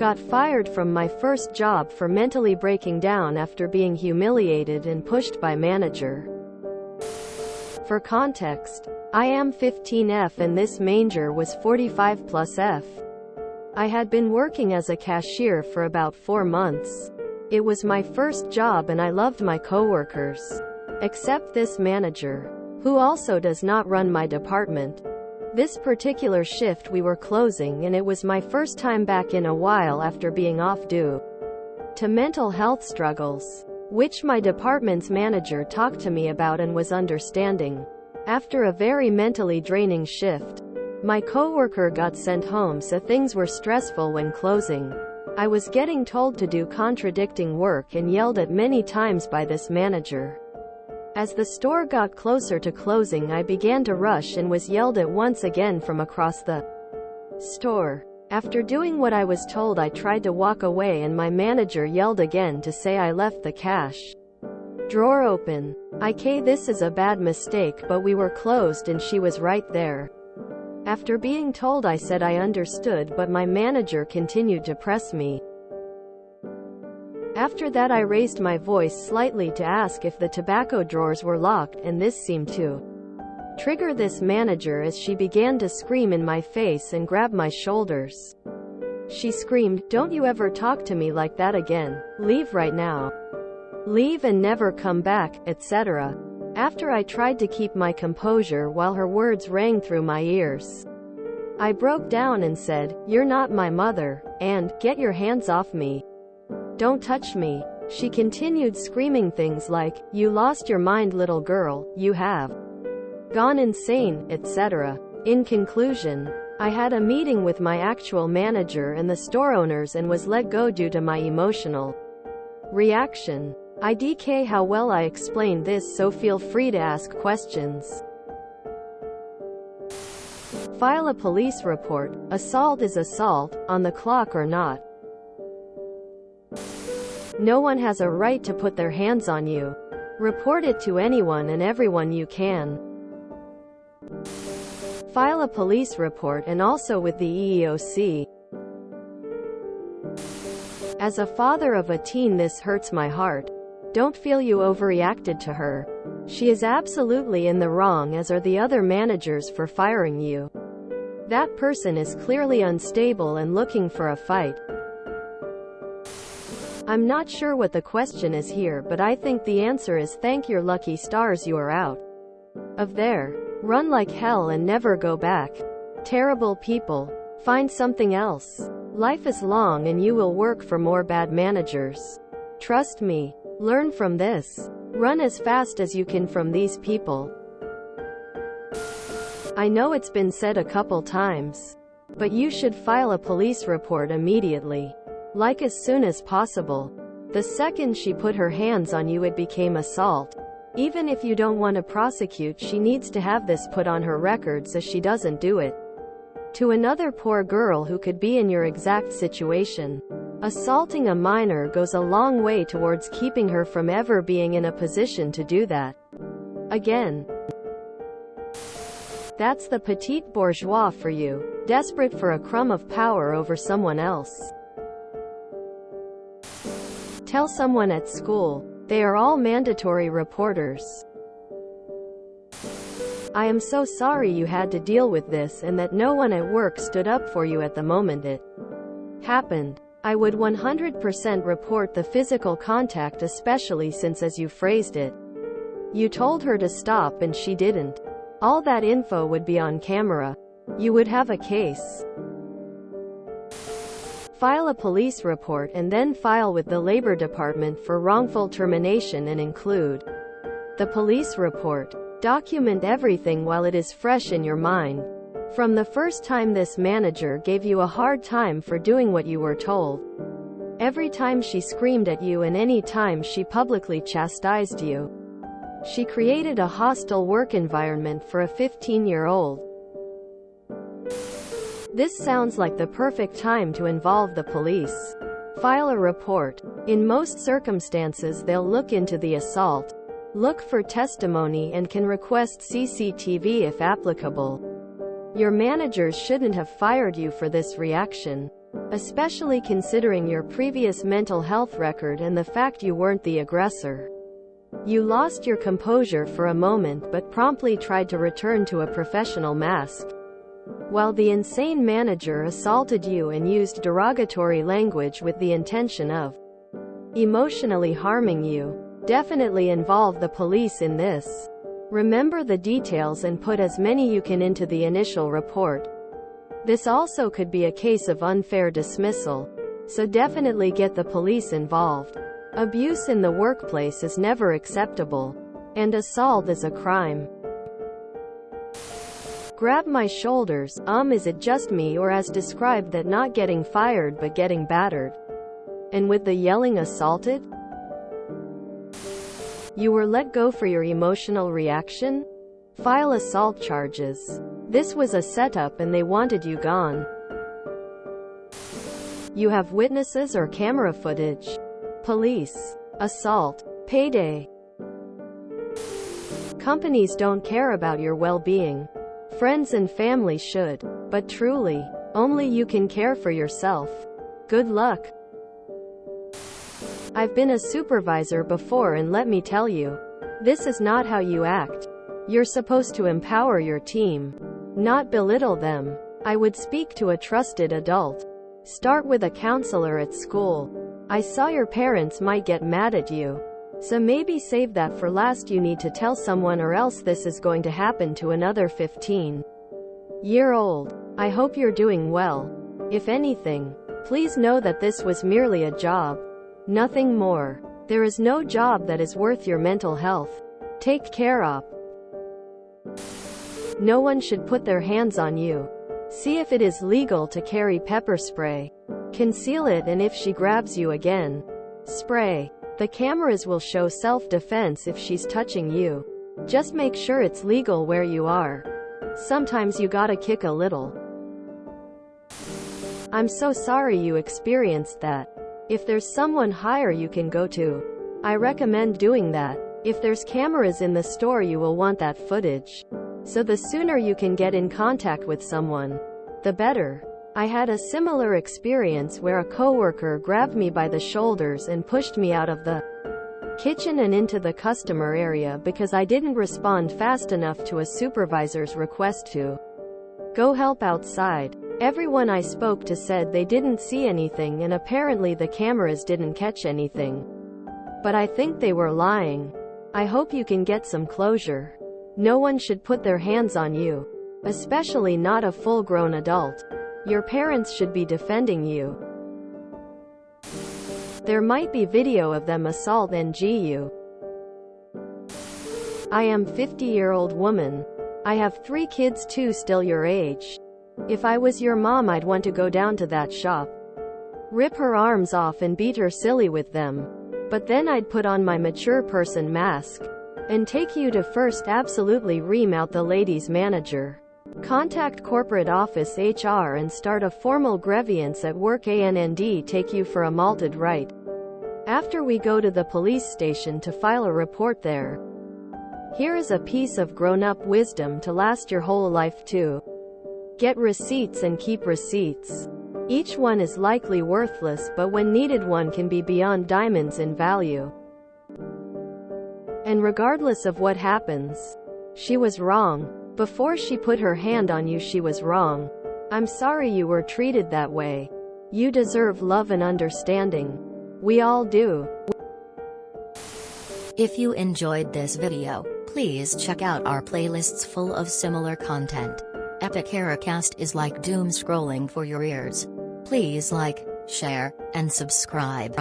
Got fired from my first job for mentally breaking down after being humiliated and pushed by manager. For context, I am 15F and this manger was 45 plus F. I had been working as a cashier for about 4 months. It was my first job and I loved my coworkers. Except this manager, who also does not run my department. This particular shift we were closing and it was my first time back in a while after being off due to mental health struggles, which my department's manager talked to me about and was understanding. After a very mentally draining shift, my coworker got sent home, so things were stressful when closing. I was getting told to do contradicting work and yelled at many times by this manager. As the store got closer to closing, I began to rush and was yelled at once again from across the store. After doing what I was told, I tried to walk away and my manager yelled again to say I left the cash drawer open. This is a bad mistake, but we were closed and she was right there. After being told, I said I understood, but my manager continued to press me. After that, I raised my voice slightly to ask if the tobacco drawers were locked, and this seemed to trigger this manager as she began to scream in my face and grab my shoulders. She screamed, "Don't you ever talk to me like that again. Leave right now. Leave and never come back," etc. After I tried to keep my composure while her words rang through my ears, I broke down and said, "You're not my mother," and "Get your hands off me. Don't touch me." She continued screaming things like, "You lost your mind, little girl, you have gone insane," etc. In conclusion, I had a meeting with my actual manager and the store owners and was let go due to my emotional reaction. IDK how well I explained this, so feel free to ask questions. File a police report. Assault is assault, on the clock or not. No one has a right to put their hands on you. Report it to anyone and everyone you can. File a police report and also with the EEOC. As a father of a teen, this hurts my heart. Don't feel you overreacted to her. She is absolutely in the wrong, as are the other managers for firing you. That person is clearly unstable and looking for a fight. I'm not sure what the question is here, but I think the answer is thank your lucky stars you are out of there. Run like hell and never go back. Terrible people. Find something else. Life is long and you will work for more bad managers. Trust me. Learn from this. Run as fast as you can from these people. I know it's been said a couple times, but you should file a police report immediately. Like as soon as possible. The second she put her hands on you, it became assault. Even if you don't want to prosecute, she needs to have this put on her record so she doesn't do it to another poor girl who could be in your exact situation. Assaulting a minor goes a long way towards keeping her from ever being in a position to do that again. That's the petite bourgeois for you, desperate for a crumb of power over someone else. Tell someone at school. They are all mandatory reporters. I am so sorry you had to deal with this and that no one at work stood up for you at the moment it happened. I would 100% report the physical contact, especially since, as you phrased it, you told her to stop and she didn't. All that info would be on camera. You would have a case. File a police report and then file with the Labor Department for wrongful termination and include the police report. Document everything while it is fresh in your mind. From the first time this manager gave you a hard time for doing what you were told. Every time she screamed at you and any time she publicly chastised you. She created a hostile work environment for a 15-year-old. This sounds like the perfect time to involve the police. File a report. In most circumstances they'll look into the assault, look for testimony and can request CCTV if applicable. Your managers shouldn't have fired you for this reaction. especially considering your previous mental health record and the fact you weren't the aggressor. You lost your composure for a moment but promptly tried to return to a professional mask. While the insane manager assaulted you and used derogatory language with the intention of emotionally harming you. Definitely involve the police in this. Remember the details and put as many you can into the initial report. This also could be a case of unfair dismissal, so definitely get the police involved. Abuse in the workplace is never acceptable, and assault is a crime. Grab my shoulders, is it just me or as described that not getting fired but getting battered? And with the yelling assaulted? You were let go for your emotional reaction? File assault charges. This was a setup and they wanted you gone. You have witnesses or camera footage? Police. Assault. Payday. Companies don't care about your well-being. Friends and family should. But truly, only you can care for yourself. Good luck. I've been a supervisor before and let me tell you, this is not how you act. You're supposed to empower your team, not belittle them. I would speak to a trusted adult. Start with a counselor at school. I saw your parents might get mad at you. So maybe save that for last. You need to tell someone or else this is going to happen to another 15-year-old. I hope you're doing well. If anything, please know that this was merely a job. Nothing more. There is no job that is worth your mental health. Take care of. No one should put their hands on you. See if it is legal to carry pepper spray. Conceal it, and if she grabs you again, spray. The cameras will show self-defense if she's touching you. Just make sure it's legal where you are. Sometimes you gotta kick a little. I'm so sorry you experienced that. If there's someone higher you can go to, I recommend doing that. If there's cameras in the store you will want that footage. So the sooner you can get in contact with someone, the better. I had a similar experience where a coworker grabbed me by the shoulders and pushed me out of the kitchen and into the customer area because I didn't respond fast enough to a supervisor's request to go help outside. Everyone I spoke to said they didn't see anything and apparently the cameras didn't catch anything. But I think they were lying. I hope you can get some closure. No one should put their hands on you, especially not a full-grown adult. Your parents should be defending you. There might be video of them assault you. I am 50-year-old woman. I have 3 kids too, still your age. If I was your mom I'd want to go down to that shop, rip her arms off and beat her silly with them. But then I'd put on my mature person mask and take you to first absolutely ream out the ladies' manager. Contact corporate office HR and start a formal grievance at work and take you for a malted right. After we go to the police station to file a report there. Here is a piece of grown-up wisdom to last your whole life too. Get receipts and keep receipts. Each one is likely worthless, but when needed one can be beyond diamonds in value. And regardless of what happens, she was wrong. Before she put her hand on you she was wrong. I'm sorry you were treated that way. You deserve love and understanding. We all do. If you enjoyed this video, please check out our playlists full of similar content. Epic Heracast is like doom scrolling for your ears. Please like, share, and subscribe.